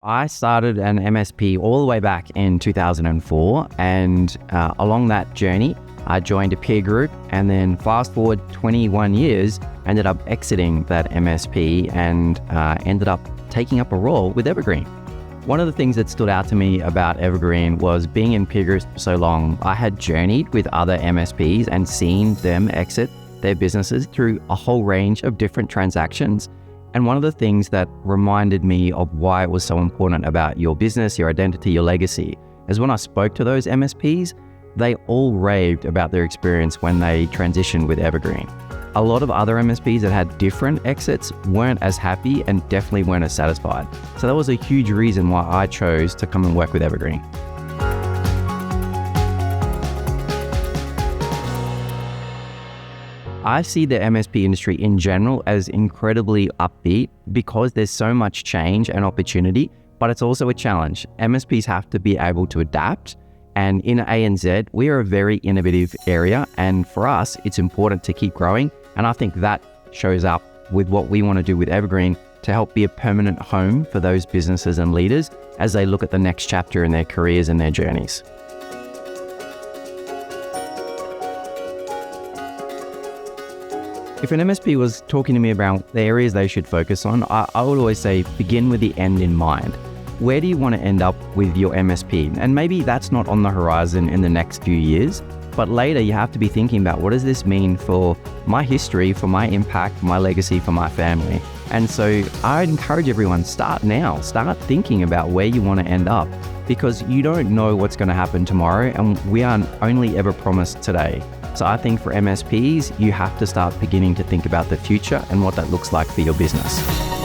I started an MSP all the way back in 2004, and along that journey, I joined a peer group, and then fast forward 21 years, ended up exiting that MSP and ended up taking up a role with Evergreen. One of the things that stood out to me about Evergreen was being in peer groups for so long. I had journeyed with other MSPs and seen them exit their businesses through a whole range of different transactions. And one of the things that reminded me of why it was so important about your business, your identity, your legacy, is when I spoke to those MSPs, they all raved about their experience when they transitioned with Evergreen. A lot of other MSPs that had different exits weren't as happy and definitely weren't as satisfied. So that was a huge reason why I chose to come and work with Evergreen. I see the MSP industry in general as incredibly upbeat because there's so much change and opportunity, but it's also a challenge. MSPs have to be able to adapt. And in ANZ, we are a very innovative area. And for us, it's important to keep growing. And I think that shows up with what we want to do with Evergreen to help be a permanent home for those businesses and leaders as they look at the next chapter in their careers and their journeys. If an MSP was talking to me about the areas they should focus on, I would always say begin with the end in mind. Where do you want to end up with your MSP? And maybe that's not on the horizon in the next few years, but later you have to be thinking about what does this mean for my history, for my impact, for my legacy, for my family. And so I encourage everyone, start now. Start thinking about where you want to end up, because you don't know what's going to happen tomorrow, and we are only ever promised today. So I think for MSPs, you have to start beginning to think about the future and what that looks like for your business.